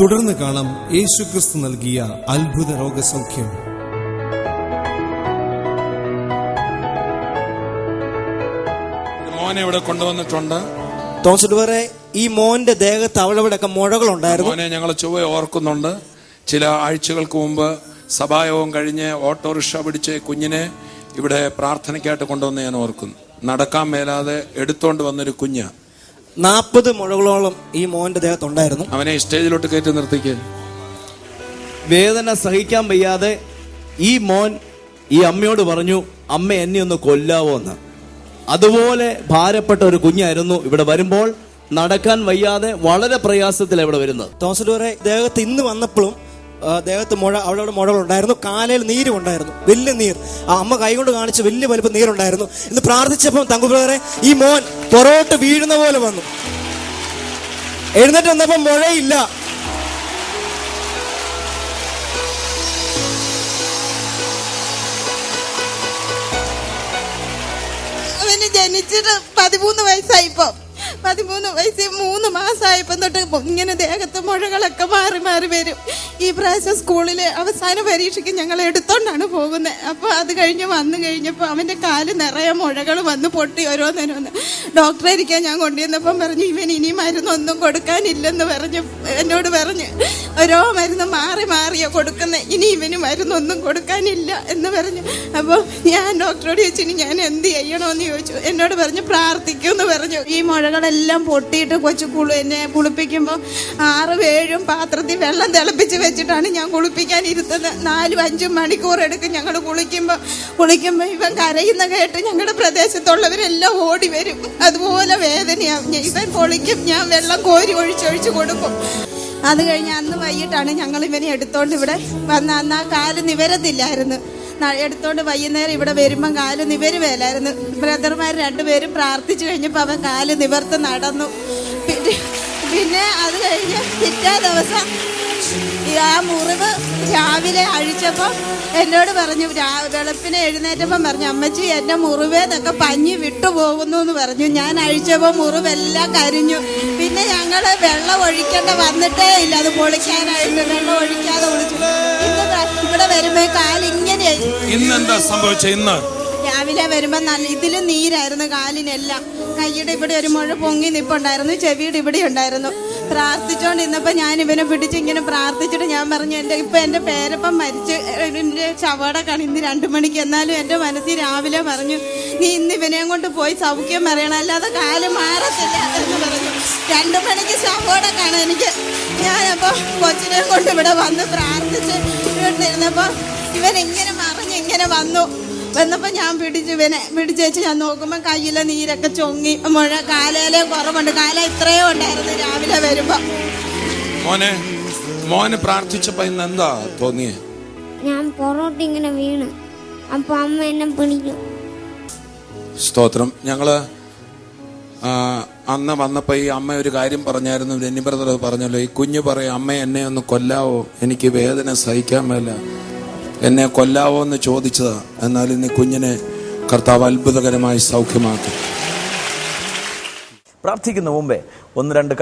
തുടർന്ന് കാണാം യേശുക്രിസ്തു നൽകിയ അത്ഭുത രോഗസൗഖ്യം. മോനെ ഇവിടെ കൊണ്ടുവന്നിട്ടുണ്ട്. ഈ മോന്റെ ദേഹത്ത് അവിടെയൊക്കെ മുഴകളുണ്ടായിരുന്നു. മോനെ ഞങ്ങൾ ചൊവ്വ ഓർക്കുന്നുണ്ട്. ചില ആഴ്ചകൾക്ക് മുമ്പ് സഭായോഗം കഴിഞ്ഞ് ഓട്ടോറിക്ഷ പിടിച്ച് കുഞ്ഞിനെ ഇവിടെ പ്രാർത്ഥനയ്ക്കായിട്ട് കൊണ്ടുവന്ന് ഞാൻ ഓർക്കുന്നു. നടക്കാൻ മേലാതെ എടുത്തോണ്ട് വന്നൊരു കുഞ്ഞ്. 40 മുഴകളോളം ഈ മോന്റെ ദേഹത്തുണ്ടായിരുന്നു. അവനെ സ്റ്റേജിലോട്ട് കയറ്റി നിർത്തിക്കുക. വേദന സഹിക്കാൻ വയ്യാതെ ഈ മോൻ ഈ അമ്മയോട് പറഞ്ഞു, അമ്മ എന്നെ ഒന്ന് കൊല്ലാവോ എന്ന്. അതുപോലെ ഭാരപ്പെട്ട ഒരു കുഞ്ഞായിരുന്നു. ഇവിടെ വരുമ്പോൾ നടക്കാൻ വയ്യാതെ വളരെ പ്രയാസത്തിലാണ് ഇവിടെ വരുന്നത്. തോമസ് ദേഹത്ത് ഇന്ന് വന്നപ്പോഴും ദേഹത്ത് അവിടെ മുഴകളുണ്ടായിരുന്നു. കാലയിൽ നീരുണ്ടായിരുന്നു, വലിയ നീർ. ആ അമ്മ കൈകൊണ്ട് കാണിച്ച് വലിയ വലിപ്പം നീരുണ്ടായിരുന്നു. ഇന്ന് പ്രാർത്ഥിച്ചപ്പോൾ തങ്കുബ്രദറെ ഈ മോൻ പുറകോട്ട് വീഴുന്ന പോലെ വന്നു. എഴുന്നേറ്റ് വന്നപ്പോൾ മുഴയില്ല. അവന് ജനിച്ചിട്ട് 13 വയസ്സായിപ്പോ 13 വയസ്സ് 3 മാസമായപ്പോ തൊട്ട് ഇങ്ങനെ ദേഹത്ത് മുഴകളൊക്കെ മാറി മാറി വരും. ഈ പ്രാവശ്യം സ്കൂളിലെ അവസാന പരീക്ഷയ്ക്ക് ഞങ്ങൾ എടുത്തോണ്ടാണ് പോകുന്നത്. അപ്പൊ അത് വന്നു കഴിഞ്ഞപ്പോ അവന്റെ കാല് നിറയെ മുഴകൾ വന്ന് പൊട്ടി ഓരോന്നോരോന്ന്. ഡോക്ടറെ ഇരിക്കാൻ ഞാൻ കൊണ്ടുവന്നപ്പം പറഞ്ഞു, ഇവൻ ഇനി മരുന്നൊന്നും കൊടുക്കാനില്ലെന്ന് എന്നോട് പറഞ്ഞു. ഓരോ മരുന്ന് മാറി മാറിയാ കൊടുക്കുന്നത്, ഇനി ഇവന് മരുന്നൊന്നും കൊടുക്കാനില്ല എന്ന് പറഞ്ഞു. അപ്പോൾ ഞാൻ ഡോക്ടറോട് ചോദിച്ചു, ഞാൻ എന്ത് ചെയ്യണമെന്ന് ചോദിച്ചു. എന്നോട് പറഞ്ഞു പ്രാർത്ഥിക്കുമെന്ന് പറഞ്ഞു. ഈ മുഴകളെല്ലാം പൊട്ടിയിട്ട് എന്നെ കുളിപ്പിക്കുമ്പോൾ 6-7 പാത്രത്തിൽ വെള്ളം തിളപ്പിച്ച് വെച്ചിട്ടാണ് ഞാൻ കുളിപ്പിക്കാൻ ഇരുത്തുന്നത്. 4-5 മണിക്കൂർ എടുക്കും ഞങ്ങൾ കുളിക്കുമ്പോൾ ഇവൻ കരയുന്ന കേട്ട് ഞങ്ങളുടെ പ്രദേശത്തുള്ളവരെല്ലാം ഓടി വരും. അതുപോലെ വേദനയാവും. ഇവൻ പൊളിക്കും, ഞാൻ വെള്ളം കോരി ഒഴിച്ചൊഴിച്ച് കൊടുക്കും. അത് കഴിഞ്ഞ് അന്ന് വൈകിട്ടാണ് ഞങ്ങൾ ഇവനെ എടുത്തോണ്ട് ഇവിടെ വന്ന്. അന്ന് ആ കാല് നിവരത്തില്ലായിരുന്നു. എടുത്തോണ്ട് വൈകുന്നേരം ഇവിടെ വരുമ്പം കാല് നിവരുവേലായിരുന്നു. ബ്രദർമാർ 2 പേരും പ്രാർത്ഥിച്ചു കഴിഞ്ഞപ്പോൾ അവൻ കാല് നിവർത്ത് നടന്നു. പിന്നെ അത് കഴിഞ്ഞ് പിറ്റേ ദിവസം ആ മുറിവ് രാവിലെ അഴിച്ചപ്പോൾ എന്നോട് പറഞ്ഞു, വെളുപ്പിനെ എഴുന്നേറ്റപ്പം പറഞ്ഞു, അമ്മച്ചി എൻ്റെ മുറിവേന്നൊക്കെ പഞ്ഞി വിട്ടുപോകുന്നു എന്ന് പറഞ്ഞു. ഞാൻ അഴിച്ചപ്പോൾ മുറിവെല്ലാം കരിഞ്ഞു. പിന്നെ ഞങ്ങൾ വെള്ളം ഒഴിക്കേണ്ട വന്നിട്ടേ ഇല്ല അത് പൊളിക്കാനായിട്ട്. വെള്ളം ഒഴിക്കാതെ ഒളിച്ചു. ഇവിടെ വരുമ്പോ കാലിങ്ങനെ. ഇന്നെന്താ സംഭവിച്ചത്? ഇന്ന് രാവിലെ വരുമ്പോ ഇതിലും നീരായിരുന്നു കാലിനെല്ലാം. കൈയുടെ ഇവിടെ ഒരു മുഴ പൊങ്ങി നിപ്പുണ്ടായിരുന്നു, ചെവിയുടെ ഇവിടെ ഉണ്ടായിരുന്നു. പ്രാർത്ഥിച്ചോണ്ട് ഇന്നപ്പോ ഞാൻ ഇവനെ പിടിച്ച് ഇങ്ങനെ പ്രാർത്ഥിച്ചിട്ട് ഞാൻ പറഞ്ഞു, എന്റെ പേരപ്പം മരിച്ച് എന്റെ ശവടക്കാണ് ഇന്ന് 2 മണിക്ക്. എന്നാലും എന്റെ മനസ്സിൽ രാവിലെ പറഞ്ഞു, നീ ഇന്ന് ഇവനെയും കൊണ്ട് പോയി സൗഖ്യം പറയണം, അല്ലാതെ കാല് മാറത്തില്ല എന്ന് പറഞ്ഞു. 2 മണിക്ക് ശവടക്കാണ് എനിക്ക്. ഞാനപ്പോ കൊച്ചിനെ കൊണ്ട് ഇവിടെ വന്ന് പ്രാർത്ഥിച്ച് ഇരുന്നപ്പോ ഇവൻ ഇങ്ങനെ മറിഞ്ഞിങ്ങനെ വന്നപ്പോ ഞാൻ പിടിച്ചേച്ച് ഞാൻ നോക്കുമ്പോ കയ്യിലെ നീരൊക്കെ ചൊങ്ങി, മുഴ കാലയിലെ കുറവുണ്ട്. കാല ഇത്രയോ ഉണ്ടായിരുന്നു രാവിലെ വരുമ്പോ. മോനെ പ്രാർത്ഥിച്ചപ്പോ ഇന്ന് എന്താ തോന്നിയേ? ഞാൻ പുറത്തോട്ട് ഇങ്ങനെ വീണ്, അപ്പൊ അമ്മ എന്നെ പിടിക്കും. സ്തോത്രം. ഞങ്ങള് അന്ന് വന്നപ്പോ ഈ അമ്മ ഒരു കാര്യം പറഞ്ഞായിരുന്നു, ഡെന്നി ബ്രദർ പറഞ്ഞല്ലോ, ഈ കുഞ്ഞ് പറയും, അമ്മ എന്നെ ഒന്ന് കൊല്ലാവോ, എനിക്ക് വേദന സഹിക്കാൻ മേല, എന്നെ കൊല്ലാവോ എന്ന് ചോദിച്ചതാ. എന്നാൽ ഇന്ന് കുഞ്ഞിനെ കർത്താവ് അത്ഭുതകരമായി സൗഖ്യമാക്കി. പ്രാർത്ഥിക്കുന്ന മുമ്പേ 1-2